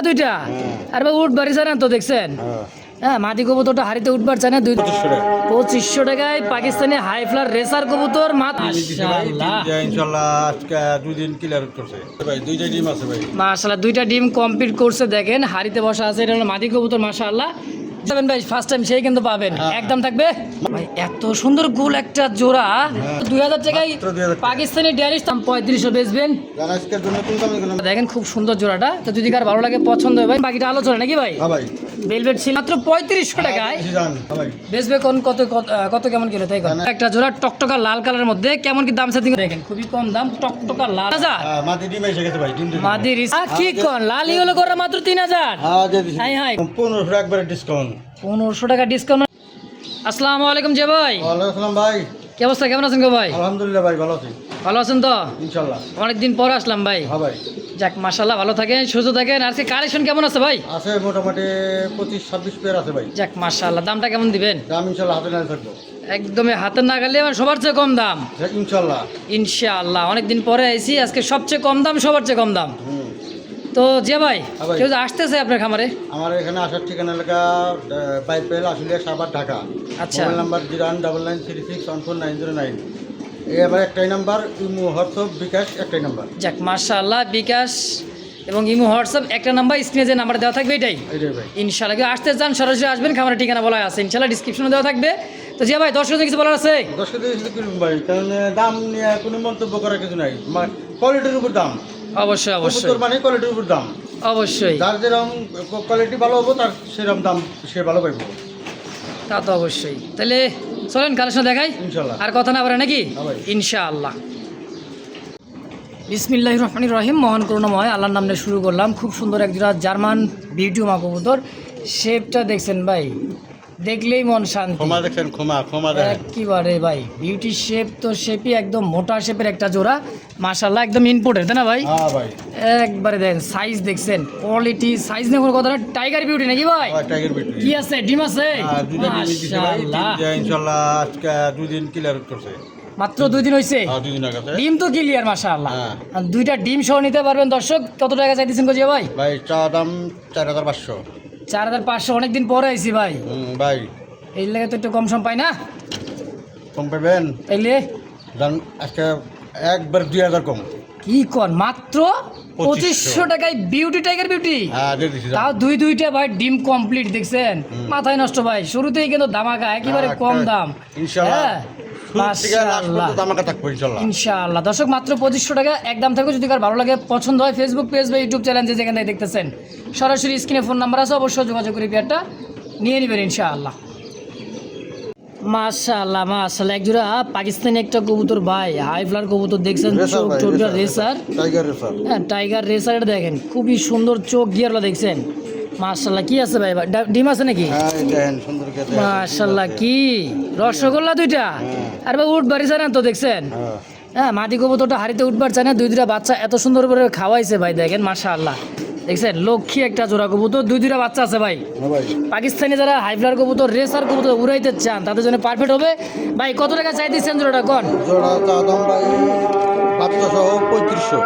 দুইটা আর ভাই উঠ বাড়ি না তো দেখছেন হ্যাঁ মাদি কবুতরটা হাড়িতে উঠবার চায় না 2500 টাকায় পাকিস্তানি হাই ফ্লার রেসার কবুতর ইনশাআল্লাহ আজকে 2 দিন ক্লিয়ার করছে ভাই দুইটা ডিম আছে ভাই মাশাআল্লাহ দুইটা ডিম কমপ্লিট করছে দেখেন হাড়িতে বসা আছে এটা হলো মাদি কবুতর মাশাআল্লাহ যাবেন ভাই ফার্স্ট টাইম সেই কিন্তু পাবেন একদম থাকবে ভাই এত সুন্দর গোল একটা জোড়া 2000 টাকায় পাকিস্তানি ডেয়ারিস দাম 3500 বেচবেন আজকের জন্য কোন দামে গেলাম দেখেন খুব সুন্দর জোড়াটা তো যদি কার ভালো লাগে পছন্দ হয় ভাই বাকিটা আলোচনা নাকি ভাই হ্যাঁ ভাই ভেলভেট ছিল মাত্র 3500 টাকায় জান হ্যাঁ ভাই বেচবে কোন কত কত কেমন কিলো তাই একটা জোড়া টকটকা লাল কালারের মধ্যে কেমন কি দাম সেটিং দেখেন খুবই কম দাম টকটকা লাল 3000 মাদি ডিম এসে গেছে ভাই ডিম মাদি কি কোন লালি হলো করে মাত্র 3000 হ্যাঁ দিয়ে দিছি হাই হাই 1500 একবারে ডিসকাউন্ট 1500 টাকা ডিসকাউন্ট আসসালামু আলাইকুম জে ভাই ওয়ালাইকুম আসসালাম ভাই কি অবস্থা কেমন আছেন গো ভাই আলহামদুলিল্লাহ ভাই ভালো আছি ভালো আছেন তো ইনশাআল্লাহ অনেকদিন পর আসলাম ভাই হ্যাঁ ভাই যাক মাশাআল্লাহ ভালো থাকেন সুস্থ থাকেন আজকে কালেকশন কেমন আছে ভাই আছে মোটামুটি 25-26 পেয়ার আছে ভাই যাক মাশাআল্লাহ দামটা কেমন দিবেন দাম ইনশাআল্লাহ হাতে না থাকবো একদমই হাতের নাগালে মানে সবার চেয়ে কম দাম ইনশাআল্লাহ ইনশাআল্লাহ অনেকদিন পরে আইছি আজকে সবচেয়ে কম দাম সবার চেয়ে কম দাম তো যে ভাই হ্যাঁ ভাই। কেউ যে আসতেছে আপনার খামারে আমার এখানে আসার ঠিকানা এলাকা বাইপেল আশুলিয়া সাভার ঢাকা আচ্ছা। মোবাইল নাম্বার 09936149009 এই আবার একটাই নাম্বার ইমো হোয়াটসঅ্যাপ বিকাশ একটাই নাম্বার যাক মাশাআল্লাহ বিকাশ এবং ইমো হোয়াটসঅ্যাপ একটা নাম্বার স্ক্রিনে যে নাম্বার দেওয়া থাকবে এটাই এইটাই ভাই ইনশাআল্লাহ কেউ আসতে চান সরাসরি আসবেন খামারের ঠিকানা বলা আছে ইনশাআল্লাহ ডিসক্রিপশনে দেওয়া থাকবে তো যে ভাই দর্শকদের কিছু বলার আছে 10 কেজি করুন ভাই কারণ দাম নিয়ে কোনো মন্তব্য করার কিছু নাই কোয়ালিটির উপর দাম অবশ্যই অবশ্যই কবুতর মানে কোয়ালিটির উপর দাম অবশ্যই যার যেরকম কোয়ালিটি ভালো হবো তার সেরকম দাম সে ভালো পাইবো তা তো অবশ্যই তাহলে চলেন কালেকশন দেখাই ইনশাআল্লাহ আর কথা না বলে নাকি হ্যাঁ ভাই। ইনশাআল্লাহ বিসমিল্লাহির রহমানির রহিম মহান করুণাময় আল্লাহর নাম নিয়ে শুরু করলাম খুব সুন্দর একজোড়া জার্মান বিউটি মা কবুতর শেপটা দেখছেন ভাই দেখলেই মন শান্তি ক্ষমা দেখেন ক্ষমা দেখেন একেবারে ভাই বিউটি শেপ তো শেপই একদম মোটা শেপের একটা জোড়া মাশাআল্লাহ একদম ইনপুটের তাই না ভাই হ্যাঁ ভাই একবারে দেখেন সাইজ দেখছেন কোয়ালিটি সাইজ নিয়ে কোনো কথা না টাইগার বিউটি নাকি ভাই টাইগার বিট কি আছে ডিম আছে দুইটা ডিম দিছে ভাই মাশাআল্লাহ ইনশাআল্লাহ আজকে 2 দিন ক্লিয়ার করছে মাত্র 2 দিন হইছে 2 দিন আগে ডিম তো ক্লিয়ার মাশাআল্লাহ হ্যাঁ। আর দুইটা ডিম সহ নিতে পারবেন দর্শক কত টাকা চাইতেছেন গজিয়া ভাই ভাই চা দাম 4500 4500 অনেকদিন পরে আইছি ভাই ভাই এই লাগে তো একটু কম সম পাই না কম পাবেন তাইলে দাম আজকে একবার 2000 কম কি কোন মাত্র 2500 টাকায় বিউটি টাইগার বিউটি হ্যাঁ দিয়ে দিছি তাও দুইটা ভাই ডিম কমপ্লিট দেখছেন মাথায় নষ্ট ভাই শুরুতেই কিন্তু ধামাকা একেবারে কম দাম ইনশাআল্লাহ হ্যাঁ মাশাআল্লাহ দামাকা থাকবে ইনশাআল্লাহ ইনশাআল্লাহ দর্শক মাত্র 2500 টাকা একদম থাকবে যদি কার ভালো লাগে পছন্দ হয় ফেসবুক পেজ বা ইউটিউব চ্যানেল যেখানে দেখতেছেন সরাসরি স্ক্রিনে ফোন নাম্বার আছে অবশ্যই যোগাযোগ করে পেয়ারটা নিয়ে নেবেন ইনশাআল্লাহ মাশাআল্লাহ মাশাআল্লাহ একজোড়া পাকিস্তানি একটা কবুতর ভাই হাই ফ্লার কবুতর দেখছেন চোখ টোটটা রেসার টাইগার রেসার হ্যাঁ টাইগার রেসার এটা দেখেন খুবই সুন্দর চোখ গিয়ারলা দেখছেন মাশাআল্লাহ কি আছে ভাই ডিম আছে নাকি হ্যাঁ দেখেন সুন্দর খেতে মাশাআল্লাহ কি রসগোল্লা দুইটা আর ভাই উঠ বাড়ি না তো দেখছেন হ্যাঁ মাদি কবুতরটা হাড়িতে উঠবার চায় না দুইটা বাচ্চা এত সুন্দর করে খাওয়াইছে ভাই দেখেন মাশাআল্লাহ দেখছেন লক্ষ্মী একটা জোড়া কবুতর দুইটা বাচ্চা আছে ভাই হ্যাঁ ভাই পাকিস্তানি যারা হাইফ্লার কবুতর রেসার কবুতর উড়াইতে চান তাদের জন্য পারফেক্ট হবে ভাই কত টাকা চাই দিচ্ছেন জোড়াটা কোন জোড়া চা দাম ভাই বাচ্চা সহ 3500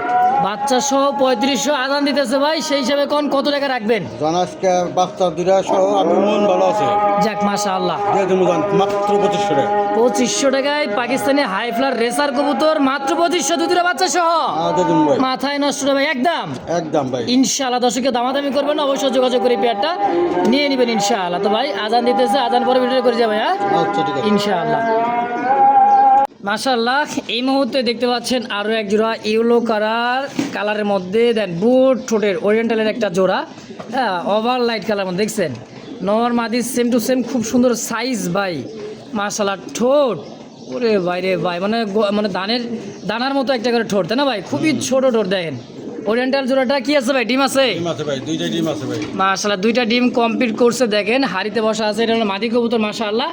বাচ্চা সহ 3500 আদান দিতেছে ভাই সেই হিসাবে কোন কত টাকা রাখবেন জানাজকে বাচ্চা দুইটা সহ আমি মন ভালো আছে যাক মাশাআল্লাহ দিয়ে দেবো মাত্র 2500 টাকা 2500 টাকায় পাকিস্তানি হাইফ্লার রেসার কবুতর মাত্র 2500 দুইটা বাচ্চা সহ দিয়ে দেবো ভাই মাথায় নষ্ট ভাই একদম একদম ভাই ইনশাআল্লাহ দর্শককে দামাদামি করবেন না অবশ্যই যোগাযোগ করে পেয়ারটা নিয়ে নেবেন ইনশাআল্লাহ তো ভাই আজান দিতেছে আজান পরে ভিডিও করে যাবে হ্যাঁ আচ্ছা ঠিক আছে ইনশাআল্লাহ মাশাআল্লাহ এই মুহূর্তে দেখতে পাচ্ছেন আরও এক জোড়া ইয়েলো কালারের মধ্যে দেন বুট ঠোঁটের ওরিয়েন্টালের একটা জোড়া হ্যাঁ ওভার লাইট কালার মধ্যে দেখছেন নর মাদি সেম টু সেম খুব সুন্দর সাইজ ভাই মাশাআল্লাহ ঠোঁট ওরে ভাই রে ভাই মানে দানার মতো একটা করে ঠোঁট তাই না ভাই খুবই ছোট ঠোঁট দেখেন ওরিয়েন্টাল জোড়াটা কি আছে ভাই ডিম আছে ডিম আছে ভাই দুইটা ডিম আছে ভাই মাশাআল্লাহ দুইটা ডিম কমপ্লিট করছে দেখেন হাড়িতে বসা আছে এটা হলো মাদি কবুতর মাশাআল্লাহ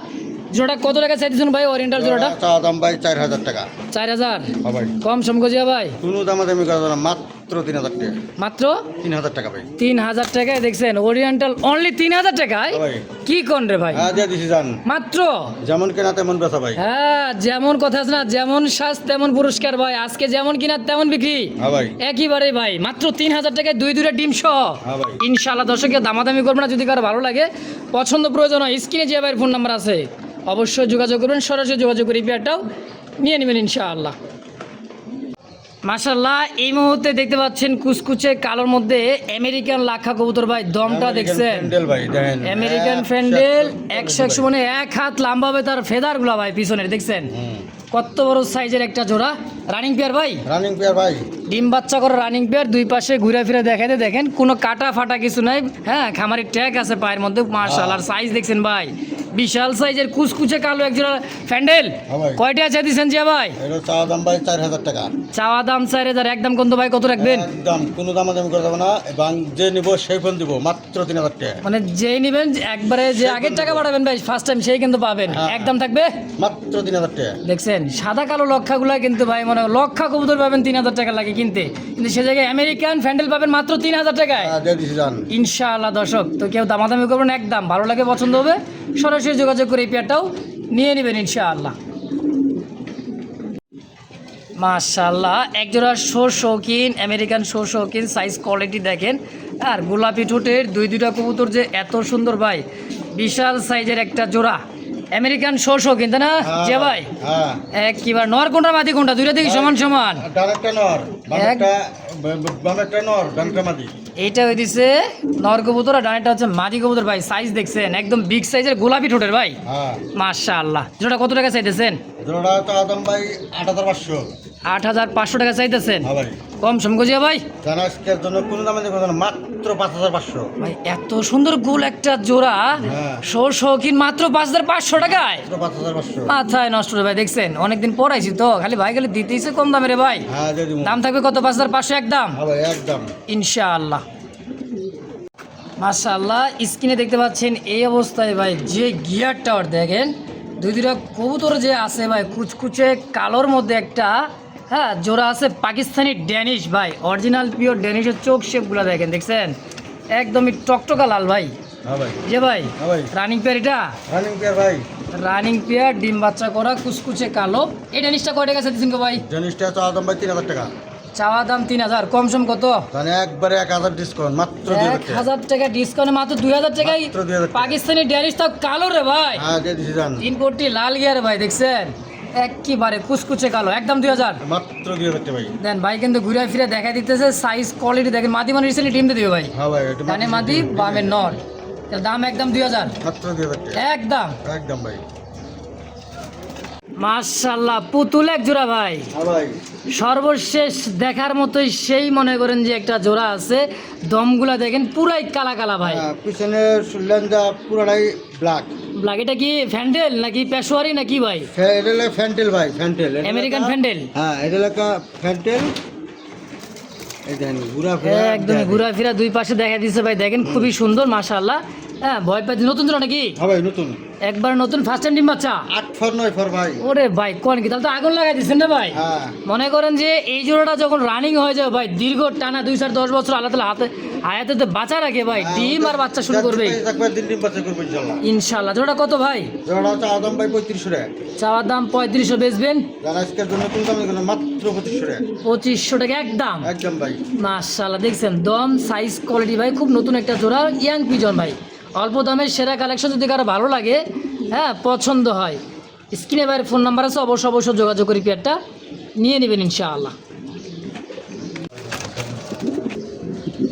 জোড়াটা কত টাকা চাইতেছেন ভাই ওরিয়েন্টাল জোড়াটা চা দাম ভাই 4000 টাকা 4000 হ্যাঁ ভাই কম সম গজিয়া ভাই কোনো দামাদামি করা যাবে না মাত্র মাত্র 3000 টাকা। মাত্র 3000 টাকা ভাই। 3000 টাকায় দেখছেন ওরিয়েন্টাল অনলি 3000 টাকায়। ভাই কি কোন রে ভাই, হ্যাঁ দিয়ে দিছি জান। মাত্র যেমন কেনা তেমন বেচা ভাই। হ্যাঁ যেমন কথা আছে না, যেমন সাজ তেমন পুরস্কার ভাই, আজকে যেমন কিনা তেমন বিক্রি। হ্যাঁ ভাই। একইবারে ভাই মাত্র 3000 টাকায় দুইটা ডিম সহ। হ্যাঁ ভাই। ইনশাআল্লাহ দর্শককে দামাদামি করবো না, যদি কারো ভালো লাগে পছন্দ প্রয়োজন হয় স্ক্রিনে যে ভাইয়ের ফোন নাম্বার আছে অবশ্যই যোগাযোগ করবেন, সরাসরি যোগাযোগ করে এই পেয়ারটাও নিয়ে নেবেন ইনশাআল্লাহ। মাশাআল্লাহ এই মুহূর্তে দেখতে পাচ্ছেন কুচকুচে কালোর মধ্যে আমেরিকান লাক্ষা কবুতর ভাই, দমটা দেখছেন ফ্যান্ডেল ভাই দেখেন। আমেরিকান ফ্যান্ডেল 100 মানে 1 হাত লম্বা হবে তার ফেদারগুলো ভাই পিছনের দেখছেন কত বড় সাইজের একটা জোড়া রানিং পেয়ার ভাই। রানিং পেয়ার ভাই। ডিম বাচ্চা করে রানিং পেয়ার, দুই পাশে ঘুরে ফিরে দেখাতে দেখেন কোনো কাটা ফাটা কিছু নাই। হ্যাঁ খামারের ট্যাগ আছে পায়ের মধ্যে মাশাআল্লাহ, সাইজ দেখছেন ভাই বিশাল সাইজের কুচকুচে কালো এক জোড়া ফ্যান্ডেল। ভাই। কয়টা আছে দিছেন জিয়া ভাই? এটা চাওয়া দাম ভাই 4000 টাকা। চাওয়া দাম 4000, একদম কত ভাই, কত রাখবেন? একদম কোনো দামাদামি করে দেবো না, এবং যে নিব সেই ফোন দিব মাত্র 3000 টাকা। মানে যেই নিবেন একবারে যে আগের টাকা বাড়াবেন ভাই ফার্স্ট টাইম সেই কিন্তু পাবেন, একদম থাকবে মাত্র 3000 টাকা। দেখছেন সাদা কালো লক্ষাগুলা কিন্তু ভাই মানে লক্ষা কবুতর পাবেন 3000 টাকা লাগে কিনতে, কিন্তু সে জায়গায় আমেরিকান ফ্যান্ডেল পাবেন মাত্র 3000 টাকায় দিয়ে দিছি জান। ইনশাআল্লাহ। দর্শক তো কেউ দামাদামি করবেন, একদম ভালো লাগে পছন্দ হবে সরাসরি যোগাযোগ করে এই পেয়ারটাও নিয়ে নেবেন ইনশাআল্লাহ। মাশাআল্লাহ একজোড়া শৌখিন আমেরিকান শৌখিন, সাইজ কোয়ালিটি দেখেন, আর গোলাপি ঠোঁটের দুইটা কবুতর যে এত সুন্দর ভাই, বিশাল সাইজের একটা জোড়া আমেরিকান শৌখিন, তাই না যে ভাই? হ্যাঁ একবার নর কোনটা মাদি কোনটা, দুইটা দিকে সমান সমান? ডাইরেক্টটা নর, বামেরটা নর, ডানটা মাদি। এইটা হইতেছে নর কবুতর আর ডানেরটা হচ্ছে মাদি কবুতর ভাই, সাইজ দেখছেন একদম বিগ সাইজের গোলাপি ঠোঁটের ভাই। হ্যাঁ মাশাআল্লাহ জোড়া কত টাকা চাইতেছেন? জোড়া চাওয়া দাম ভাই 8500। 8500 টাকা চাইতেছেন, হ্যাঁ ভাই। কম সম গজিয়া ভাই? জানা আজকের জন্য কোনো দামে দেবো না, মাত্র 5500। ভাই এত সুন্দর গোল একটা জোড়া হ্যাঁ। শৌখিন মাত্র 5500 টাকায়, মাত্র 5500। মাথায় নষ্ট রে ভাই। দেখছেন অনেকদিন পড়াইছি তো, খালি ভাই গেলে দিতেইছে কম দামে রে ভাই। হ্যাঁ দিয়ে দিব। দাম থাকবে কত? 5500 একদম হ্যাঁ ভাই একদম ইনশাআল্লাহ। মাশাআল্লাহ স্ক্রিনে দেখতে পাচ্ছেন এই অবস্থায় ভাই যে গিয়ার টাওয়ার দেখেন, দুইটা কবুতর যে আছে ভাই কুচকুচে কালোর মধ্যে একটা, হ্যাঁ জোড়া আছে পাকিস্তানি ড্যানিশ ভাই, অরিজিনাল পিওর ড্যানিশের চোখ শেপগুলো দেখেন, দেখছেন একদমই টকটকা লাল ভাই। হ্যাঁ ভাই। যে ভাই হ্যাঁ ভাই। রানিং পেয়ার, এটা রানিং পেয়ার ভাই। রানিং পেয়ার ডিম বাচ্চা করা কুচকুচে কালো। এই ড্যানিশটা কয় টাকা দিচ্ছেন গো ভাই? জিনিসটা চাওয়া দাম ভাই 3000 টাকা। চাওয়া দাম 3000, কম সম কত? মানে একবারে 1000 ডিসকাউন্ট, মাত্র 2000 টাকা। 1000 টাকা ডিসকাউন্টে মাত্র 2000 টাকায় মাত্র 2000 টাকা। পাকিস্তানি ড্যানিশ তাও কালো রে ভাই, হ্যাঁ দিয়ে দিছি জান। 3 কোটি লাল গিয়ার ভাই, দেখছেন একেবারে কুচকুচে কালো, একদম 2000 মাত্র 2000 টাকা ভাই। দেন ভাই কিন্তু ঘুরে ফিরে দেখা দিতেছে, সাইজ কোয়ালিটি দেখেন, মাদি মানে রিসেন্টলি ডিম দিয়ে দিবে ভাই, হ্যাঁ ভাই এটা ডানে মাদি বামে নর, এর দাম একদম 2000 মাত্র 2000 টাকা। একদম। একদম ভাই। মাশাআল্লাহ পুতুল এক জোড়া ভাই, হ্যাঁ ভাই। সর্বশেষ দেখার মতোই সেই মনে করেন যে একটা জোড়া আছে, দমগুলা দেখেন পুরাই কালা কালা ভাই, হ্যাঁ, পিছনে লেঞ্জা পুরোটাই ব্ল্যাক। ব্ল্যাক। এটা কি ফ্যান্ডেল নাকি পেশোয়ারি নাকি ভাই? এটা হলো ফ্যান্টেল ভাই, ফ্যান্টেল। আমেরিকান ফ্যান্ডেল। হ্যাঁ এটা হলো ফ্যান্টেল। এই দেখেন ঘোরাফেরা একদম ঘোরাফেরা দুই পাশে দেখা দিচ্ছে ভাই, দেখেন খুবই সুন্দর মাশাআল্লাহ। হ্যাঁ ভয় পাই, নতুন জোড়া নাকি? হ্যাঁ ভাই নতুন, একবার নতুন ফার্স্ট টাইম ডিম বাচ্চা। 8 ফর 9 ফর ভাই। ওরে ভাই কোন কি, তাহলে তো আগুন লাগাই দিচ্ছেন না ভাই। হ্যাঁ মনে করেন যে এই জোড়াটা যখন রানিং হয়ে যাবে ভাই, দীর্ঘ টানা 2-10 বছর আল্লাহ তাআলা হায়াতে বাঁচা রাখে ভাই, ডিম আর বাচ্চা শুরু করবে একবার দিন ডিম বাচ্চা করবে ইনশাআল্লাহ। ইনশাআল্লাহ। জোড়া কত ভাই? জোড়া চাওয়া দাম ভাই 3500 টাকা। চাওয়ার দাম 3500, বেচবেন জানা আজকের জন্য কোন দামে কোনো মাত্র 2500 টাকা। 2500 টাকা একদম। একদম ভাই। মাশাআল্লাহ দেখছেন দম সাইজ কোয়ালিটি ভাই, খুব নতুন একটা জোড়া ইয়াং পিজন ভাই, অল্প দামের সেরা কালেকশন। যদি কারো ভালো লাগে, হ্যাঁ পছন্দ হয়, স্ক্রিনে ভাইয়ের ফোন নাম্বার আছে, অবশ্যই যোগাযোগ করি পেয়ারটা নিয়ে নেবেন ইনশাআল্লাহ।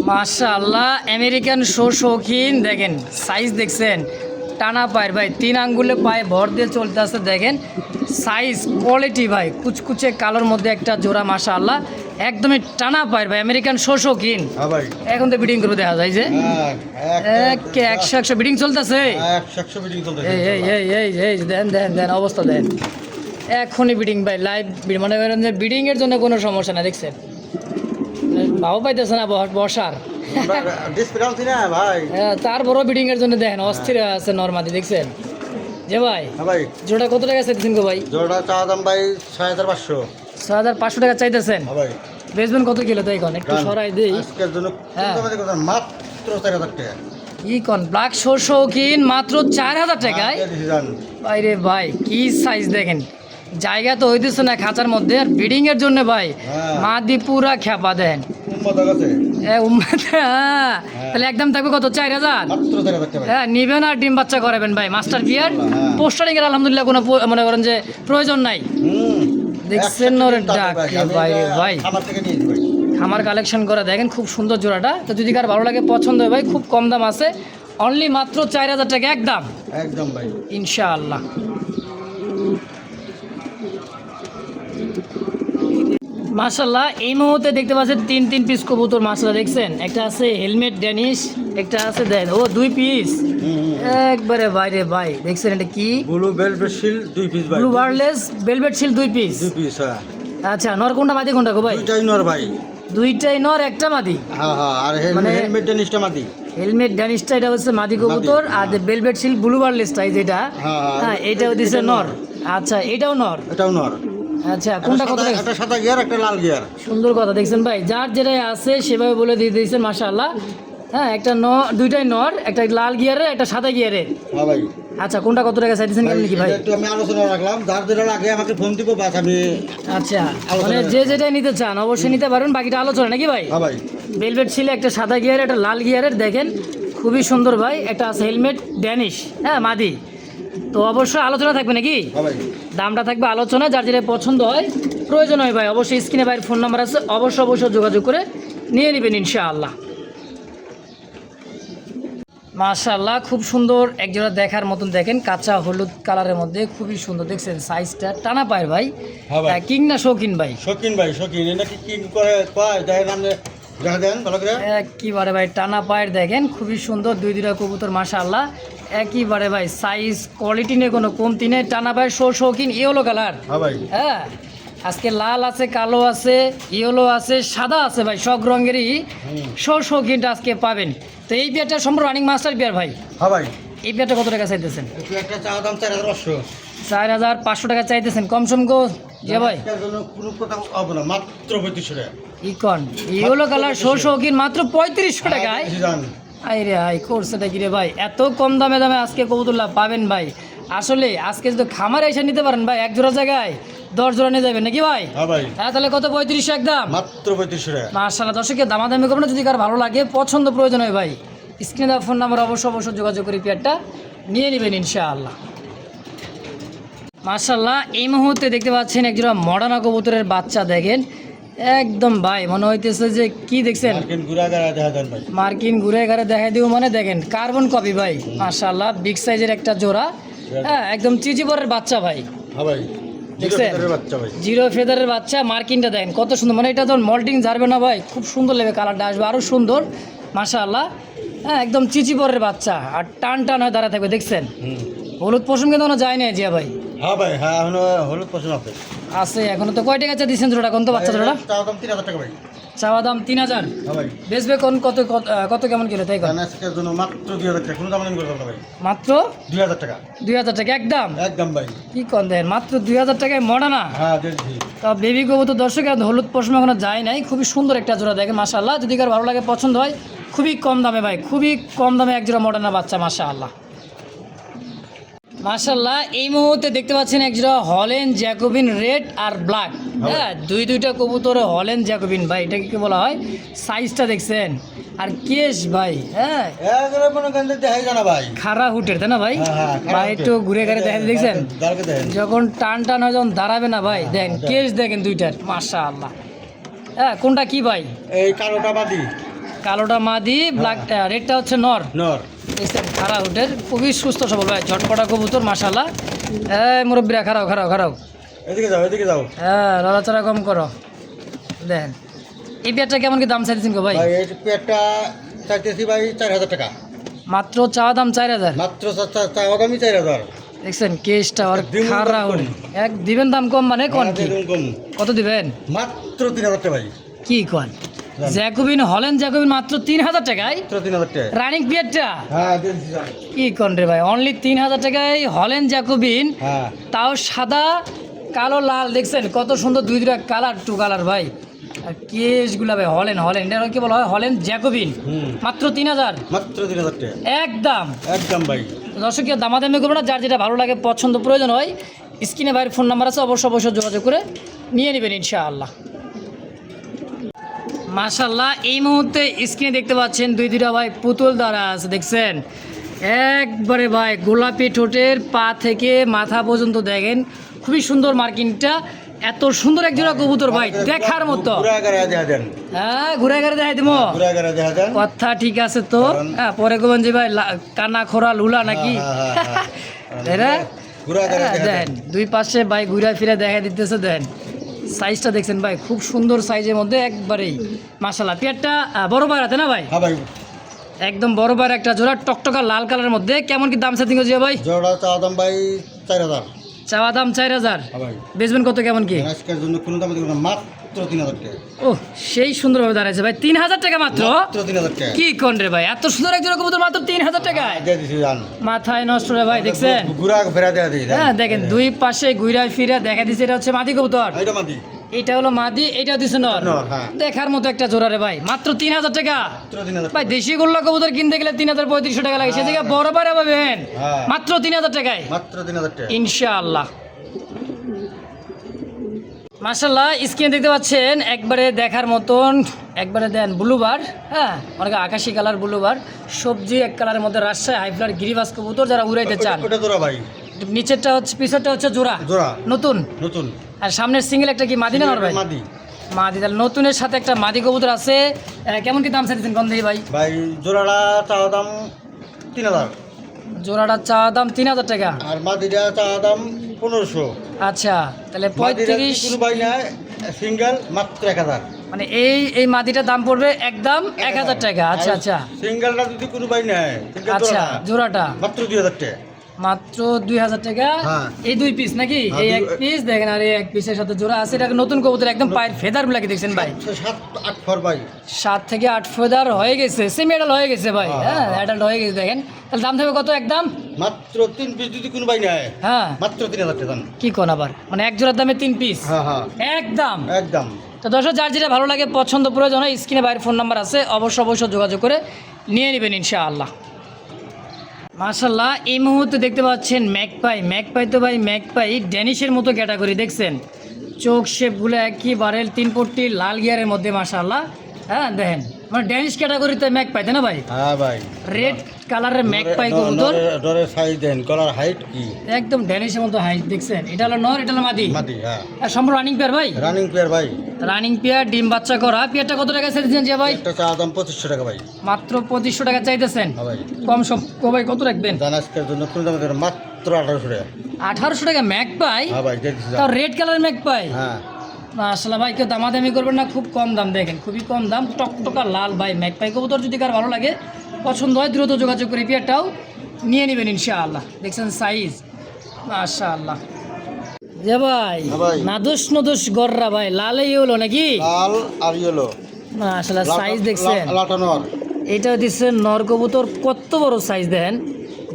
মাশাআল্লাহ আমেরিকান শৌখিন দেখেন, সাইজ দেখছেন টানা পায়ের ভাই, 3 আঙ্গুলে পায়ে ভর দিয়ে চলতে আসতে দেখেন, সাইজ কোয়ালিটি ভাই কুচকুচে কালোর মধ্যে একটা জোড়া মাশাআল্লাহ, একদমই টানা পায়ের ভাই আমেরিকান শৌখিন। হ্যাঁ ভাই। এখন তো বিডিং করে দেখা যায় যে একে 100 বিডিং চলতেছে। 100 বিডিং চলতেছে। এই এই এই এই এই দেন দেন দেন অবস্থা দেন, এখনই বিডিং ভাই, লাইভ মনে করেন যে বিডিং এর জন্য কোনো সমস্যা না, দেখছেন ভাও পাইতেছে না বসার। ডিসকাউন্ট দিনা ভাই। হ্যাঁ তারপরও বিডিং এর জন্য দেখেন অস্থির আছে নরমাদি, দেখছেন যে ভাই। হ্যাঁ ভাই। জোড়া কত টাকা চাইতেছেন গো ভাই? জোড়া চাওয়া দাম ভাই 6500। 6500 টাকা চাইতেছেন। হ্যাঁ ভাই। বেচবেন কত কিলো তাই কন একটু সরাই দেই। আজকের জন্য হ্যাঁ। মাত্র 4000 টাকা। কি কন ব্ল্যাক শোর শৌখিন মাত্র 4000 টাকায়। হ্যাঁ, দিয়ে দিছি, বাইরে ভাই কি সাইজ দেখেন, জায়গা তো হইতেছে না খাঁচার মধ্যে, আর ব্রিডিং এর জন্য ভাই হ্যাঁ। মাদি পুরা খেপা দেন। উম্মত আছে তাহলে একদম থাকবে কত 4000। মাত্র 4000 টাকা ভাই। হ্যাঁ নিবেন আর ডিম বাচ্চা করাবেন ভাই, মাস্টার বিয়ার হ্যাঁ। পোস্টারিং এর আলহামদুলিল্লাহ কোনো মনে করেন যে প্রয়োজন নাই। হুম। দেখছেন 100 ওরে টাকা ডাক ভাই, কে আমি বাইরে এটা ভাই। আমার থেকে নিয়েছি ভাই। খামার কালেকশন করে দেখেন খুব সুন্দর জোড়াটা। তো যদি কার ভালো লাগে পছন্দ হয় ভাই, খুব কম দাম আছে, অনলি মাত্র 4000 টাকা একদম একদম ভাই। ইনশাআল্লাহ। মাশাল্লাহ এই মুহূর্তে দেখতে পাচ্ছেন তিন পিস কবুতর মাশাল্লাহ দেখছেন। একটা আছে হেলমেট ড্যানিশ, একটা আছে দেন ও 2 পিস একবারে বাইরে ভাই। দেখছেন এটা কি ব্লু ভেলভেট শিল 2 পিস ভাই। ব্লু বার্লেস ভেলভেট শিল 2 পিস। 2 পিস হ্যাঁ। আচ্ছা নর কোনটা মাদি কোনটা গো ভাই? দুইটাই নর ভাই। দুইটাই নর একটা মাদি। হ্যাঁ হ্যাঁ, আর মানে- হেলমেট নিচটা মাদি। হেলমেট ড্যানিশটা এটা হচ্ছে মাদি কবুতর, আর যে ভেলভেট শিল ব্লু বার্লেসটা যেটা হ্যাঁ, হ্যাঁ এটা হচ্ছে নর। আচ্ছা এটাও নর। এটাও নর। আচ্ছা কোনটা কত একটা সাদা গিয়ার একটা লাল গিয়ার। সুন্দর কথা দেখছেন ভাই, যার যেটা আছে সেভাবে বলে দিয়ে দিয়েছেন মাশাআল্লাহ। হ্যাঁ একটা দুইটাই নর, একটা লাল গিয়ারের একটা সাদা গিয়ারের। হ্যাঁ ভাই। আচ্ছা কোনটা কত টাকা চাইতেছেন কেমন কি ভাই? এটা একটু আমি আলোচনা রাখলাম, যার যেটা লাগে আমাকে ফোন দিব, বাস আমি। আচ্ছা আলোচনা মানে যে যেটাই নিতে চান অবশ্যই নিতে পারবেন, বাকিটা আলোচনা নাকি ভাই? হ্যাঁ ভাই। ভেলভেট ছিল একটা সাদা গিয়ারের একটা লাল গিয়ারের, দেখেন খুবই সুন্দর ভাই। একটা আছে হেলমেট ড্যানিশ হ্যাঁ মাদি। তো অবশ্যই আলোচনা থাকবে নাকি? হ্যাঁ ভাই। দামটা থাকবে আলোচনা, যার যেটা পছন্দ হয় প্রয়োজন হয় ভাই অবশ্যই স্ক্রিনে ভাইয়ের ফোন নাম্বার আছে, অবশ্যই যোগাযোগ করে নিয়ে নেবেন ইনশাআল্লাহ। মাশাআল্লাহ খুব সুন্দর একজোড়া দেখার মতন, দেখেন কাঁচা হলুদ কালারের মধ্যে খুবই সুন্দর দেখছেন, সাইজটা টানা পায়ের ভাই। হ্যাঁ ভাই। কিং না শৌখিন ভাই? শৌখিন ভাই, শৌখিন। এটা কি করে কয় দেখেন আপনি, দেখা দেন ভালো করে। একইবারে ভাই টানা পায়ের দেখেন খুবই সুন্দর, দুইটা কবুতর মাশাআল্লাহ একইবারে ভাই, সাইজ কোয়ালিটি নিয়ে কোনো কমতি নেই। টানা পায়ের শৌখিন ইয়েলো কালার। হ্যাঁ ভাই। হ্যাঁ আজকে লাল আছে, কালো আছে, ইয়েলো আছে, সাদা আছে ভাই, সব রঙেরই শৌখিনটা আজকে পাবেন। তো এই বিয়ারটা সম্পূর্ণ রানিং মাস্টার বিয়ার ভাই। হ্যাঁ ভাই। এই বিয়ারটা কত টাকা চাইতেছেন? একটু একটা চা দাম 4500। 4500 টাকা চাইতেছেন, কম সম গো যে ভাই। আজকের জন্য কোনো কথা হবে না, মাত্র 3500 টাকা। ইকন ইয়েলো কালার শৌখিন মাত্র 3500 টাকায়। বেশি জান। আরে হাই কোর্সটা কি রে ভাই, এত কম দামে আজকে কবুতরলা পাবেন ভাই। আসলে আজকে যদি খামারে এসে নিতে পারেন ভাই, এক জোড়া জায়গায় 10 জোড়া নিয়ে যাবেন নাকি ভাই? হ্যাঁ ভাই। হ্যাঁ তাহলে কত 3500 একদম মাত্র 3500 টাকা। মাশাআল্লাহ। দর্শকের দামাদামি করবেন না, যদি কার ভালো লাগে পছন্দ প্রয়োজন হয় ভাই স্ক্রিনে দেওয়া ফোন নাম্বার অবশ্যই যোগাযোগ করে পেয়ারটা নিয়ে নেবেন ইনশাআল্লাহ। মাশাআল্লাহ এই মুহূর্তে দেখতে পাচ্ছেন একজোড়া মডার্না কবুতরের বাচ্চা, দেখেন একদম ভাই মনে হইতেছে যে কি দেখছেন, মার্কিন গুড়াগাড়া দেখা দেন ভাই। মার্কিন ঘুরে ঘাড়ে দেখা দিব মানে দেখেন কার্বন কপি ভাই মাশাআল্লাহ, বিগ সাইজের একটা জোড়া। হ্যাঁ একদম চিচিবরের বাচ্চা ভাই। হ্যাঁ ভাই। দেখছেন? জিরো বাচ্চা ভাই। জিরো ফেদারের বাচ্চা, মার্কিনটা দেখেন কত সুন্দর, মানে এটা যখন মল্টিং ঝাড়বে না ভাই খুব সুন্দর লাগবে, কালারটা আসবে আরও সুন্দর মাশাআল্লাহ। হ্যাঁ একদম চিচিবরের বাচ্চা, আর টান টান হয়ে দাঁড়া থাকবে দেখছেন। হলুদ পশম কিন্তু এখনো যায় না জিয়া ভাই। হ্যাঁ ভাই। হ্যাঁ এখনো হলুদ পছন্দ আছে। আছে এখনো। তো কয় টাকা চা দিচ্ছেন জোড়াটা, কোন তো বাচ্চা জোড়াটা? চা দাম 3000 টাকা ভাই। চাওয়া দাম 3000, হ্যাঁ ভাই। বেচবে কোন কত কত কেমন কিলো তাই কর? আজকের জন্য মাত্র 2000 টাকা, কোনো দাম নেই করতে ভাই। মাত্র 2000 টাকা। 2000 টাকা একদম। একদম ভাই। কি কন দেন মাত্র 2000 টাকায় মডার্না। হ্যাঁ দেখছি। তা বেবি কবুতর দর্শক হলুদ পশম এখনো যায় নাই, খুবই সুন্দর একটা জোড়া দেখেন মাশাআল্লাহ। যদি কার ভালো লাগে পছন্দ হয় খুবই কম দামে ভাই, খুবই কম দামে এক জোড়া মডার্না বাচ্চা মাশাআল্লাহ। মাশাআল্লাহ এই মুহূর্তে দেখতে পাচ্ছেন এক জোড়া হল্যান্ড জ্যাকোবিন রেড আর ব্ল্যাক। হ্যাঁ দুইটা কবুতর হল্যান্ড জ্যাকোবিন ভাই, এটা কি বলা হয়, সাইজটা দেখছেন আর কেশ ভাই। হ্যাঁ এগুলো মনে করেন যে দেখাই জানা ভাই। খাড়া হুটের তাই না ভাই? হ্যাঁ, হ্যাঁ, খাড়া ভাই হুটের। একটু ঘুরে ঘাড়ে দেখা দেখছেন, দাঁড়কে দেখেন। যখন টান টান হয় যখন দাঁড়াবে না ভাই, দেখেন কেশ দেখেন দুইটার মাশাআল্লাহ। হ্যাঁ কোনটা কি ভাই? এই কালোটা বাদি। কালোটা মাদি, ব্ল্যাক রেডটা হচ্ছে নর। নর। দেখছেন খাড়া হুটের, খুবই সুস্থ সবল ভাই, ঝটপটা কবুতর মাশাআল্লাহ। এই মুরব্বীরা খারাও। এদিকে যাও, এদিকে যাও। হ্যাঁ লড়াচড়া কম করো। দেখেন এই পেয়ারটা কেমন কি দাম চাইছেন গো ভাই? ভাই এই পেটটা চাইতেছি ভাই 4000 টাকা। মাত্র চাওয়া দাম 4000। মাত্র আগামী 4000। দেখছেন কেসটা আর দিবেন খাড়া কম। হুট, এক দিবেন দাম কম মানে কোন কি কম। কত দিবেন? মাত্র 3000 টাকা ভাই। কি কোন জ্যাকোবিন হল্যান্ড জ্যাকোবিন মাত্র 3000 টাকায় মাত্র 3000 টাকা। রানিং পিয়ারটা? হ্যাঁ দেখছি স্যার। কি কোন রে ভাই, অনলি 3000 টাকায় হল্যান্ড জ্যাকোবিন, হ্যাঁ। তাও সাদা কালো লাল। দেখছেন কত সুন্দর দুইটা কালার, টু কালার ভাই, আর কেসগুলা ভাই হলেন এটা কি বলা হয় হলেন জ্যাকোবিন মাত্র 3000 মাত্র 3000 টাকা একদম একদম ভাই। দর্শক দামাদামি করবে না, যার যেটা ভালো লাগে পছন্দ প্রয়োজন হয় স্ক্রিনে ভাইয়ের ফোন নাম্বার আছে, অবশ্যই যোগাযোগ করে নিয়ে নেবেন ইনশাআল্লাহ। মাশাআল্লাহ এই মুহূর্তে স্ক্রিনে দেখতে পাচ্ছেন দুইটা ভাই পুতুল দ্বারা আছে, দেখছেন একবারে ভাই গোলাপি ঠোঁটের পা থেকে মাথা পর্যন্ত দেখেন খুবই সুন্দর মার্কিংটা, এত সুন্দর এক জোড়া কবুতর ভাই দেখার মতো। হ্যাঁ ঘুরে ঘুরে দেখাই দেবো, কথা ঠিক আছে তো। হ্যাঁ পরে কবেন যে ভাই কানা খোরা লুলা নাকি, দেখেন দুই পাশে ভাই ঘুরে ফিরে দেখা দিতেছে, দেন সাইজটা দেখছেন ভাই খুব সুন্দর সাইজের মধ্যে একবারেই মাশাআল্লাহ। পেয়ারটা বড় বার আছে না ভাই, একদম বড় বার একটা জোড়া টকটকা লাল কালারের মধ্যে। কেমন কি দাম সেটিং হচ্ছে ভাই? জোড়া চাওয়া দাম ভাই 4000, চাওয়া দাম 4000, বেচবেন কত কেমন কি? আজকের জন্য কোনো দাম দেব না, মাত্র 3000 টাকা। ও সেই সুন্দরভাবে দাঁড়াইছে ভাই, 3000 টাকা মাত্র, মাত্র 3000 টাকা। কি কোন রে ভাই, এত সুন্দর এক জোড়া কবুতর মাত্র 3000 টাকায় দিয়ে দিছি জান, মাথায় নষ্ট রে ভাই, দেখছেন ঘুরা ফেরা দেয়া দিই। হ্যাঁ দেখেন দুই পাশে ঘুরা ফিরা দেখা দিচ্ছে, এটা হচ্ছে মাদি কবুতর, এটা মাদি, এটা হলো মাদি, এটা দিছে নর। হ্যাঁ। দেখার মতো একটা জোড়া রে ভাই, মাত্র 3000 টাকা। মাত্র 3000 ভাই দেশি গোল্লা কবুতর কিনতে গেলে 3000-3500 টাকা লাগে, সে জায়গায় বড় পারে পাবেন মাত্র 3000 টাকায়, মাত্র 3000 টাকা ইনশাআল্লাহ। মাশাআল্লাহ স্ক্রিনে দেখতে পাচ্ছেন একবারে দেখার মতন, একবারে দেন ব্লুবার, হ্যাঁ অনেকে আকাশি কালার ব্লুবার, সবজি এক কালারের মধ্যে রাজশাহী হাইফ্লার গিরিবাস কবুতর যারা উড়াইতে চান। ওটা জোড়া ভাই, নিচেরটা হচ্ছে পিছরটা হচ্ছে জোড়া নতুন, আর সামনের সিঙ্গেল একটা কি মাদি না নর ভাই? মাদি। মাদি, তাহলে নতুনের সাথে একটা মাদি কবুতর আছে। কেমন কি দাম চাইছেন গন্ধি ভাই? ভাই জোড়াটা চাওয়া দাম 3000, জোড়াটা চাওয়া দাম 3000 টাকা, আর মাদিটা চাওয়া দাম 1500। আচ্ছা তাহলে 35 কোনো ভাই না সিঙ্গেল মাত্র 1000, মানে এই মাদিটার দাম পড়বে একদম 1000 টাকা। আচ্ছা আচ্ছা সিঙ্গেলটা যদি কোনো ভাই নেয়, আচ্ছা জোড়াটা মাত্র 2000 টাকা, মাত্র 2000 টাকা। হ্যাঁ। এই দুই পিস নাকি? এই এক পিস দেখেন, আর এই এক পিসের সাথে জোড়া আছে, এটা নতুন কবুতর, একদম পায়ের ফেদার গুলাকে দেখছেন ভাই, 7-8 ফর ভাই, 7 থেকে 8 ফেদার হয়ে গেছে, সেমি অ্যাডাল্ট হয়ে গেছে ভাই, হ্যাঁ অ্যাডাল্ট হয়ে গেছে। দেখেন তাহলে দাম থাকবে কত একদম? মাত্র 3 পিস যদি কোনো ভাই নেয়, হ্যাঁ মাত্র 3000 টাকা। কি কোন আবার, মানে এক জোড়ার দামে 3 পিস একদম একদম। তো দর্শক যার যেটা ভালো লাগে পছন্দ প্রয়োজন হয় স্ক্রিনে বাইরের ফোন নাম্বার আছে, অবশ্যই যোগাযোগ করে নিয়ে নেবেন ইনশাআল্লাহ। মাশাআল্লাহ এই মুহূর্তে দেখতে পাচ্ছেন ম্যাকপাই তো ভাই ম্যাকপাই ড্যানিশের মতো ক্যাটাগরি, দেখছেন চোখ শেপগুলো একেবারে 3 পট্টি লাল গিয়ারের মধ্যে মাশাআল্লাহ। হ্যাঁ দেখেন মানে ড্যানিশ ক্যাটাগরিতে ম্যাকপাই তাই না ভাই? হ্যাঁ ভাই, রেড কালারের ম্যাকপাই কবুতর, ডরের সাইজ দেন, কলার হাইট কি একদম ড্যানিশের মতো হাইট, দেখছেন এটা হলো নর, এটা হলো মাদি। মাদি, হ্যাঁ সম্পূর্ণ রানিং পেয়ার ভাই, রানিং পেয়ার ভাই, রানিং পেয়ার ডিম বাচ্চা করা। পেয়ারটা কত টাকা চাইতেছেন যে ভাই? একটা চা দাম 2500 টাকা ভাই, মাত্র 2500 টাকা চাইতেছেন, হ্যাঁ ভাই। কম সব ভাই কত রাখবেন? জানাজকের জন্য কোনো দাম দেবেন মাত্র 1800 টাকা। 1800 টাকা ম্যাক পাই, হ্যাঁ ভাই, দেখছি তাও রেড কালার ম্যাক পাই। হ্যাঁ মাশাআল্লাহ ভাই কেউ দামাদামি করবেন না, খুব কম দাম, দেখেন খুবই কম দাম, টকটকা লাল ভাই ম্যাক পাই কবুতর। যদি কার ভালো লাগে পছন্দ হয় দ্রুত যোগাযোগ করে পেয়ারটাও নিয়ে নেবেন ইনশাআল্লাহ। দেখছেন সাইজ মাশাআল্লাহ যে ভাই, নাদুস গররা ভাই, লালই হলো নাকি? লাল আর ইয়েলো মাশাআল্লাহ সাইজ দেখছেন, লাটানোর এটা দিচ্ছে নর কবুতর, কত বড় সাইজ দেন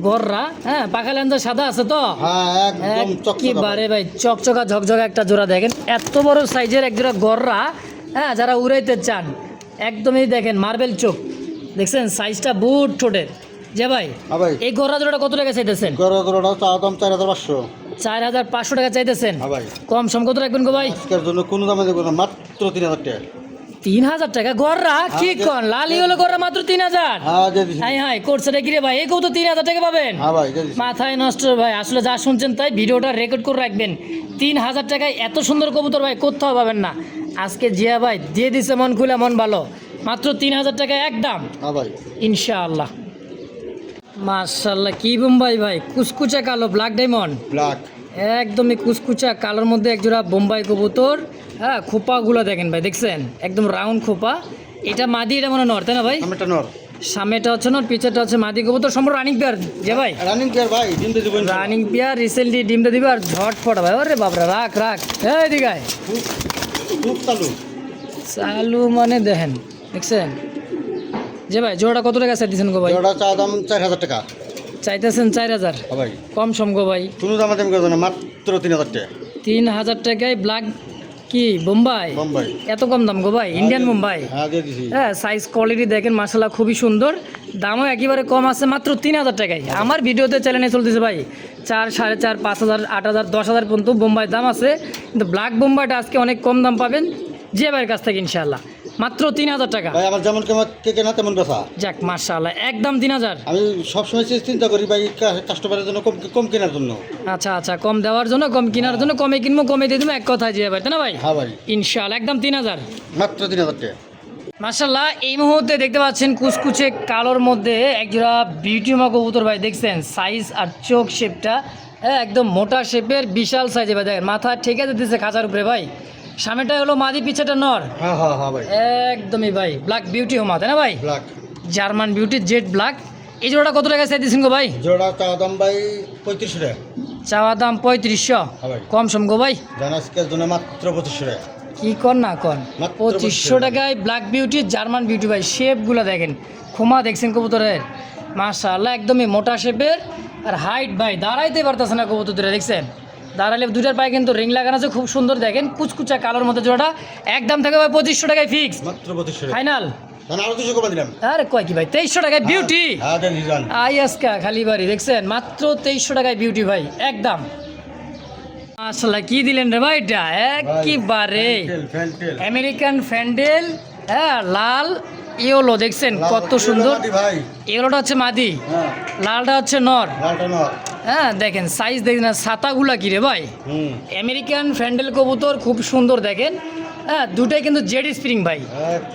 গররা। হ্যাঁ পাখা লেন্দা সাদা আছে তো, হ্যাঁ একদম একেবারে ভাই চকচকা ঝকঝকা একটা জোড়া। দেখেন এত বড় সাইজের এক জোড়া গররা, হ্যাঁ যারা উড়াইতে চান একদমই দেখেন মার্বেল চোখ, দেখছেন সাইজটা বুট ঠোঁটের যে ভাই। এই গররা জোড়াটা কত টাকা চাইতেছেন? গররা জোড়াটা চা দাম 4500, 4500 টাকা চাইতেছেন, হ্যাঁ ভাই। কম সম কত রাখবেন গো ভাই? আজকের জন্য কোনো দামে দেবো না, মাত্র 3000 টাকা। 3000 টাকা গররা? কি কোন লালি হলো গররা মাত্র 3000? হ্যাঁ দিয়ে দিছি। হাই করছে রে কি রে ভাই, এই কত 3000 টাকা পাবেন? হ্যাঁ ভাই দিয়ে দিছি। মাথায় নষ্ট ভাই, আসলে যা শুনছেন তাই, ভিডিওটা রেকর্ড করে রাখবেন। 3000 টাকায় এত সুন্দর কবুতর ভাই কোথাও পাবেন না। আজকে জিয়া ভাই দিয়ে দিছে মন খুলে, মন ভালো, মাত্র 3000 টাকায় একদম, হ্যাঁ ভাই ইনশাআল্লাহ। মাশাআল্লাহ কি বোম্বাই ভাই, কুচকুচা কালো ব্ল্যাক ডায়মন্ড, ব্ল্যাক একদমই কুচকুচা কালোর মধ্যে একজোড়া বোম্বাই কবুতর। হ্যাঁ খোপাগুলো দেখেন ভাই, দেখছেন একদম রাউন্ড খোপা। এটা মাদি, এটা মনে নর তাই না ভাই? সামনেটা নর, সামনেটা হচ্ছে নর, পিছেরটা হচ্ছে মাদি কবুতর। সম্পূর্ণ রানিং পেয়ার যে ভাই, রানিং পেয়ার ভাই, ডিম দিয়ে দিবেন। রানিং পেয়ার রিসেন্টলি ডিমটা দিবে, আর ঝটফট ভাই। ওরে বাবরা রাখ এই দিগায় খুব চালু মানে দেখেন, দেখছেন যে ভাই জোড়াটা কত টাকা চাইতেছেন গো ভাই? জোড়া চা দাম 4000 টাকা চাইতেছেন 4000, হ্যাঁ ভাই। কম সম গো ভাই, কোনো দাম দেবেন না, মাত্র 3000 টাকা। 3000 টাকায় ব্ল্যাক কি বোম্বাই বোম্বাই। এত কম দাম গো ভাই? ইন্ডিয়ান বোম্বাই। হ্যাঁ দিয়ে দিছি। হ্যাঁ, সাইজ কোয়ালিটি দেখেন মাশাআল্লাহ খুবই সুন্দর, দামও একেবারে কম আছে, মাত্র 3000 টাকায়। আমার ভিডিওতে চ্যানেলে চলতেছে ভাই 4, 4.5, 5000, 8000, 10000 পর্যন্ত বোম্বাই দাম আছে, কিন্তু ব্ল্যাক বোম্বাইটা আজকে অনেক কম দাম পাবেন যে ভাইয়ের কাছ থেকে ইনশাআল্লাহ, মাত্র 3000 টাকা। ভাই আমার যেমন কেনা তেমন বেচা। যাক মাশাআল্লাহ, একদম 3000। আমি সবসময় চিন্তা করি ভাই কাস্টমারের জন্য কম কেনার জন্য। আচ্ছা আচ্ছা, কম দেওয়ার জন্য, কম কেনার জন্য, কমে কিনবো কমে দিয়ে দেবো, এক কথায় যে ভাই, তাই না ভাই? হ্যাঁ ভাই ইনশাআল্লাহ একদম 3000। মাত্র 3000 টাকা। মাশাআল্লাহ, এই মুহূর্তে দেখতে পাচ্ছেন কুচকুচে কালোর মধ্যে একজোড়া বিউটিমা কবুতর ভাই, দেখছেন সাইজ আর চোখ শেপটা, হ্যাঁ একদম মোটা শেপের, বিশাল সাইজে ভাই, দেখেন মাথা ঠেকে দিতেছে খাঁচার উপরে ভাই। সামনেটা হলো মাদি, পিছেটা নর, হ্যাঁ হ্যাঁ হ্যাঁ ভাই একদমই ভাই ব্ল্যাক বিউটি হোমা, তাই না ভাই? Black German beauty jet black. এই জোড়াটা কত টাকা চাইতেছেন গো ভাই? জোড়া চাওয়া দাম ভাই 3500 টাকা। চাওয়া দাম 3500, হ্যাঁ ভাই কম সম গো ভাই? জান আজকের জন্য মাত্র 2500 টাকা। কি কর না কর, মাত্র 2500 টাকায় ব্ল্যাক বিউটি জার্মান বিউটি ভাই। শেপগুলো দেখেন, খোমা দেখছেন কবুতরের, মাশাআল্লাহ একদমই মোটা শেপের। আর হাইট ভাই, দাঁড়াইতে পারতেছে না কবুতর দুটো, দেখছেন দাঁড়ালে দুটার পায়ে কিন্তু রিং লাগানো আছে, খুব সুন্দর দেখেন কুচকুচা কালোর মধ্যে জোড়াটা। একদম থাকে ভাই 2500 টাকায় ফিক্স, মাত্র 2500 টাকা। ফাইনাল। জান আরো 200 কমা দিলাম। আরে কয় কি ভাই, 2300 টাকায় বিউটি। হ্যাঁ দেন জান। আইএসকা খালি বাড়ি, দেখছেন মাত্র 2300 টাকায় বিউটি ভাই, একদম। মাশাআল্লাহ, কি দিলেন রে ভাই এটা, একেবারে ফ্যান্টেল আমেরিকান ফ্যান্ডেল, হ্যাঁ লাল ইয়েলো, দেখছেন কত সুন্দর। ভাই ইয়েলোটা হচ্ছে মাদি, হ্যাঁ লালটা হচ্ছে নর। লালটা নর। হ্যাঁ দেখেন সাইজ দেখেন, ছাতাগুলা কি রে ভাই, হুম আমেরিকান ফ্যান্ডেল কবুতর, খুব সুন্দর দেখেন। হ্যাঁ দুটাই কিন্তু জেড স্প্রিং ভাই,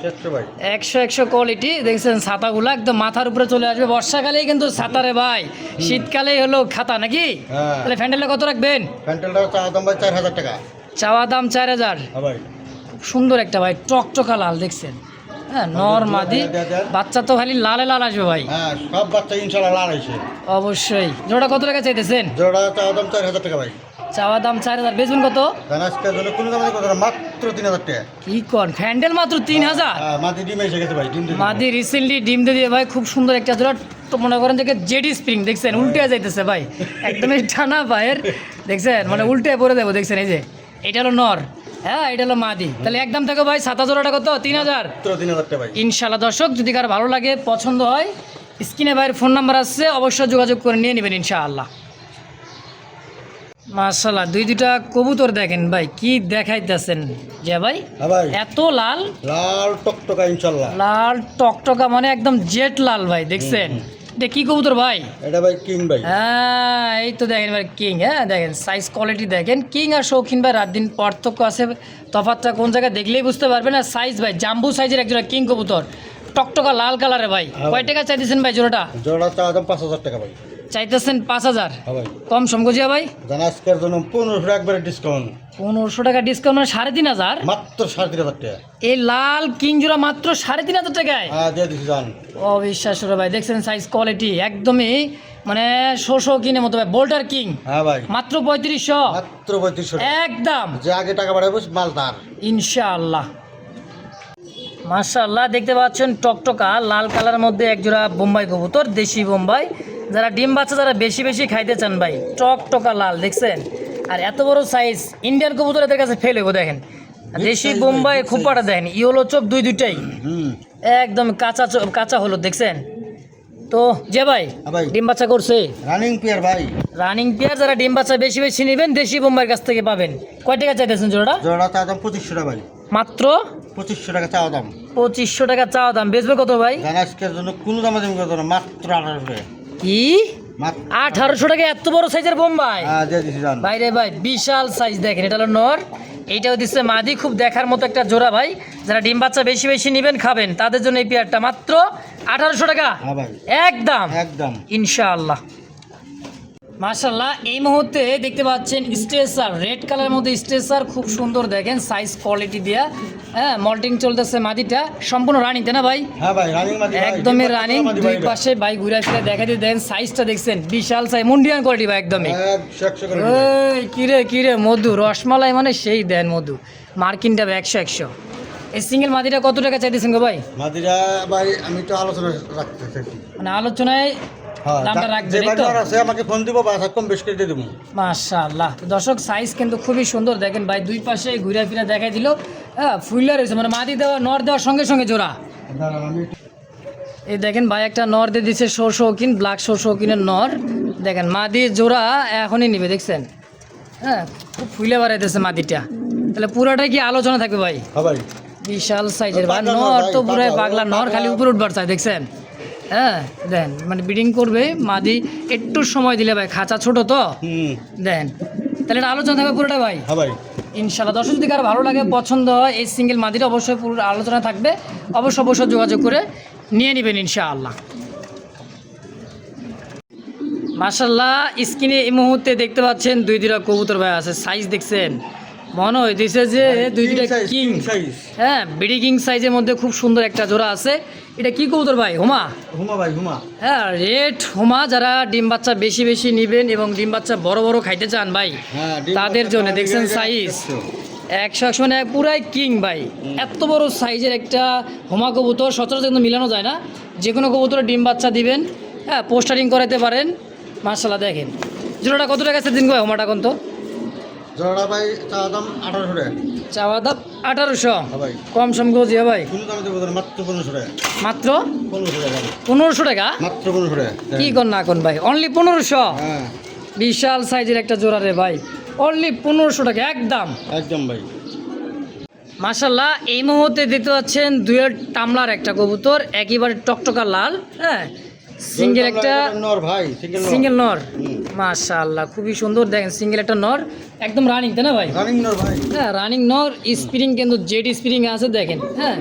100 ভাই 100 কোয়ালিটি, দেখছেন ছাতাগুলা একদম মাথার উপরে চলে আসবে। বর্ষাকালেই কিন্তু ছাতা রে ভাই, শীতকালেই হলো খাতা নাকি? হ্যাঁ। তাহলে ফ্যান্ডেলটা কত রাখবেন? ফ্যান্টেলটা চাওয়া দাম ভাই 4000 টাকা। চাওয়া দাম 4000। হ্যাঁ ভাই খুব সুন্দর একটা ভাই, টকটকা লাল, দেখছেন হ্যাঁ নর মাদি, বাচ্চা তো খালি লালে লাল আসবে ভাই। হ্যাঁ সব বাচ্চা ইনশাআল্লাহ লাল হইছে। অবশ্যই। জোড়া কত টাকা চাইতেছেন? জোড়া চাওয়া দাম 4000 টাকা ভাই। চাওয়া দাম 4000, বেচবেন কত? জান আজকের জন্য কোনো দামে কত না, মাত্র 3000 টাকা। কি কন, ফ্যান্ডেল মাত্র 3000? হ্যাঁ মাদি ডিম এসে গেছে ভাই, ডিম দিয়ে মাদি রিসেন্টলি ডিম দিয়ে দিয়ে ভাই, খুব সুন্দর একটা জোড়া। তো মনে করেন যে জেডি স্প্রিং, দেখছেন উল্টে যাইতেছে ভাই, একদমই টানা পায়ের, দেখছেন মানে উল্টে পরে দেবো, দেখছেন এই যে এটা হলো নর, হ্যাঁ এটা হলো মাদি। তাহলে একদম থাকে ভাই ছাতা জোড়াটা কত? 3000। মাত্র 3000 টাকা ভাই। ইনশাল্লাহ দর্শক, যদি কারো ভালো লাগে পছন্দ হয়, স্ক্রিনে ভাইয়ের ফোন নাম্বার আছে, অবশ্যই যোগাযোগ করে নিয়ে নেবেন ইনশাআল্লাহ। মাশাআল্লাহ, দুইটা কবুতর দেখেন ভাই, কি দেখাইতেছেন যে ভাই, হ্যাঁ ভাই এত লাল, লাল টকটকা ইনশাআল্লাহ। লাল টকটকা মানে একদম জেট লাল ভাই, দেখছেন এটা কি কবুতর ভাই? এটা ভাই কিং ভাই। হ্যাঁ এই তো দেখেন ভাই কিং, হ্যাঁ দেখেন সাইজ কোয়ালিটি দেখেন। কিং আর শৌখিন ভাই রাত দিন পার্থক্য আছে, তফাৎটা কোন জায়গায় দেখলেই বুঝতে পারবেন। আর সাইজ ভাই জাম্বু সাইজের একজোড়া কিং কবুতর, টকটকা লাল কালারে ভাই। কয় টাকা চাইতেছেন ভাই জোড়াটা? জোড়া চাওয়া দাম 5000 টাকা ভাই। চাইতেছেন 5000, হ্যাঁ ভাই কম সমগজিয়া ভাই? জান আজকের জন্য 1500 একবারে ডিসকাউন্ট। 1500 টাকা ডিসকাউন্ট, মানে 3500। মাত্র 3500 টাকা। এই লাল কিং জোড়া মাত্র 3500 টাকায়? হ্যাঁ দিয়ে দিছি জান। অবিশ্বাস্য রে ভাই, দেখছেন সাইজ কোয়ালিটি একদমই মানে কিনে মতো ভাই, বোল্টার কিং হ্যাঁ ভাই মাত্র 3500, মাত্র 3500 টাকা। একদম যে আগে টাকা বাড়াবো মাল তার ইনশাআল্লাহ। মাশাআল্লাহ, দেখতে পাচ্ছেন টকটকা লাল কালার মধ্যে একজোড়া বোম্বাই কবুতর, দেশি বোম্বাই। যারা ডিম বাচ্চা যারা বেশি বেশি খাইতে চান ভাই, টকটকা লাল দেখছেন। আর এত বড় সাইজ ইন্ডিয়ান কবুতর এদের কাছে ফেল হইব, দেখেন দেশি বোম্বাই খোপাটা দেখেন, ইয়েলো চোখ দুইটাই হুম একদম কাঁচা হলুদ, দেখছেন তো যে ভাই হ্যাঁ ভাই ডিম বাচ্চা করছে রানিং পেয়ার ভাই। রানিং পেয়ার, যারা ডিম বাচ্চা বেশি বেশি নেবেন দেশি বোম্বাইয়ের কাছ থেকে পাবেন। কয় টাকা চাইতেছেন জোড়াটা? জোড়া চাওয়া দাম 2500 টাকা ভাই। মাত্র 2500 টাকা চাওয়া দাম। 2500 টাকা চাওয়া দাম, বেচবে কত ভাই? জান আজকের জন্য কোনো দামে দেবো কত না, মাত্র 1800 টাকা। কি মাত্র 1800 টাকা এত বড় সাইজের বোম্বাই? হ্যাঁ দিয়ে দিছি জান। ভাই রে ভাই, বিশাল সাইজ দেখেন, এটা হলো নর, এইটাও দিচ্ছে মাদি, খুব দেখার মতো একটা জোড়া ভাই। যারা ডিম বাচ্চা বেশি বেশি নেবেন খাবেন, তাদের জন্য এই পেয়ারটা মাত্র 1800 টাকা, হ্যাঁ ভাই একদম একদম। ইনশাআল্লাহ। মাশাআল্লাহ, এই মুহূর্তে দেখতে পাচ্ছেন স্ট্রেসার, রেড কালারের মধ্যে স্ট্রেসার, খুব সুন্দর দেখেন সাইজ কোয়ালিটি দিয়া। হ্যাঁ মল্টিং চলতেছে, মাদিটা সম্পূর্ণ রানিং, তাই না ভাই? হ্যাঁ ভাই রানিং মাদি ভাই। একদমই রানিং, দুই পাশে ভাই ঘুরে ফিরে দেখা দিয়ে দেখেন সাইজটা দেখছেন, বিশাল সাইজ, মুন্ডিয়ান কোয়ালিটি ভাই একদমই। 100 করে। এই কিরে মধু রসমালাই মানে সেই দেন মধু, মার্কিনটা 100। এই সিঙ্গেল মাদিটা কত টাকা চাইতেছেন গো ভাই? মাদিরা ভাই আমি তো আলোচনা রাখতে চাইছি। মানে আলোচনায় হ্যাঁ, দামটা যে রাখবেন এই ভাই তো? জ্বর আছে আমাকে ফোন দিব বা কম বেশ করে দিয়ে দেবো। মাশাআল্লাহ, দর্শক সাইজ কিন্তু খুবই সুন্দর, দেখেন ভাই দুই পাশে ঘুরে ফিরে দেখাই দিল। হ্যাঁ, ফুইলা রয়েছে, মানে মাদি দেওয়া নর দেওয়ার সঙ্গে সঙ্গে জোড়া। দাঁড়ান আমি এই দেখেন ভাই একটা নর দিয়ে দিচ্ছে শৌখিন, ব্ল্যাক শৌখিনের নর। দেখেন মাদির জোড়া এখনই নিবে, দেখছেন? হ্যাঁ, খুব ফুলে বাড়াইতেছে মাদিটা। তাহলে পুরাটাই কি আলোচনা থাকবে ভাই? হ্যাঁ ভাই, বিশাল সাইজের ভাই পাগলা নর নর, ভাই, তো পুরাই পাগলা, পাগলা নর, খালি উপরে উঠবার চাই, দেখছেন? হ্যাঁ, দেন মানে ব্রিডিং করবে মাদি, একটু সময় দিলে ভাই, খাঁচা ছোট তো, দেন তাহলে এটা আলোচনা থাকবে পুরোটা ভাই। হ্যাঁ ভাই, ইনশাল্লাহ। দর্শক যদি কারো ভালো লাগে, পছন্দ হয় এই সিঙ্গেল মাদিটা, অবশ্যই পুরো আলোচনা থাকবে, অবশ্যই যোগাযোগ করে নিয়ে নেবেন ইনশাআল্লাহ। মাশাআল্লাহ, স্ক্রিনে এই মুহূর্তে দেখতে পাচ্ছেন দুইটা কবুতর ভাই আছে, সাইজ দেখছেন? মনে হইতেছে যে দুইটা কিং সাইজ। হ্যাঁ, বিডি কিং সাইজের মধ্যে খুব সুন্দর একটা জোড়া আছে। এটা কি কবুতর ভাই? হুমা? হুমা ভাই, হুমা। হ্যাঁ, রেড হুমা। যারা ডিম বাচ্চা বেশি বেশি নেবেন এবং ডিম বাচ্চা বড় বড় খাইতে চান ভাই, হ্যাঁ, ডিম তাদের বাচ্চা জন্য খাওয়া দেখছেন দিলে সাইজ 100 100 মানে পুরাই কিং ভাই। এত বড় সাইজের একটা হুমা কবুতর সচরাচর কিন্তু মিলানো যায় না। যে কোনো কবুতরে ডিম বাচ্চা দিবেন, হ্যাঁ, পোস্টারিং করাতে পারেন। মাশাআল্লাহ, দেখেন জোড়াটা কত টাকা আছে দিন ভাই হুমাটা কোন তো? জোড়া ভাই চাওয়া দাম 1800 টাকা। চাওয়া দাম 1800। হ্যাঁ ভাই, কম সম গজিয়া ভাই? কোনো দামে দেবো না, মাত্র 1500 টাকা। মাত্র 1500 টাকা ভাই। 1500 টাকা? মাত্র 1500 টাকা। কি কর না কোন ভাই, অনলি 1500? হ্যাঁ, বিশাল সাইজের একটা জোড়া রে ভাই, অনলি 1500 টাকা একদম। একদম ভাই। মাশাআল্লাহ, এই মুহূর্তে দেখতে পাচ্ছেন দুয়ের টামলার একটা কবুতর, একেবারে টকটকা লাল। হ্যাঁ, সিঙ্গেল একটা নর ভাই, সিঙ্গেল নর। হুম। মাশাআল্লাহ, খুবই সুন্দর, দেখেন সিঙ্গেল একটা নর, একদম রানিং, তাই না ভাই? রানিং নর ভাই। হ্যাঁ, রানিং নর, স্প্রিং কিন্তু জেড স্প্রিং আছে, দেখেন। হ্যাঁ,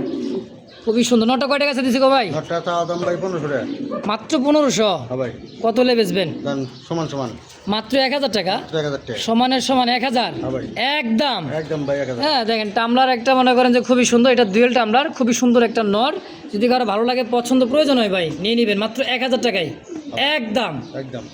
খুবই সুন্দর। নটা কয় টাকা দিছি গো ভাই? নরটা চাওয়া দাম ভাই 1500 টাকা। মাত্র 1500? হ্যাঁ ভাই, কত হলে বেচবেন? দাম সমান সমান মাত্র 1000 টাকা? 1000 টাকা। সমানের সমান 1000 হ্যাঁ ভাই, একদম। একদম ভাই 1000। হ্যাঁ, দেখেন টামলার একটা মনে করেন যে খুবই সুন্দর, এটা ডুয়েল টামলার, খুবই সুন্দর একটা নর। যদি কারো ভালো লাগে, পছন্দ প্রয়োজন হয় ভাই, নিয়ে নেবেন মাত্র 1000 টাকায় একদম। একদম।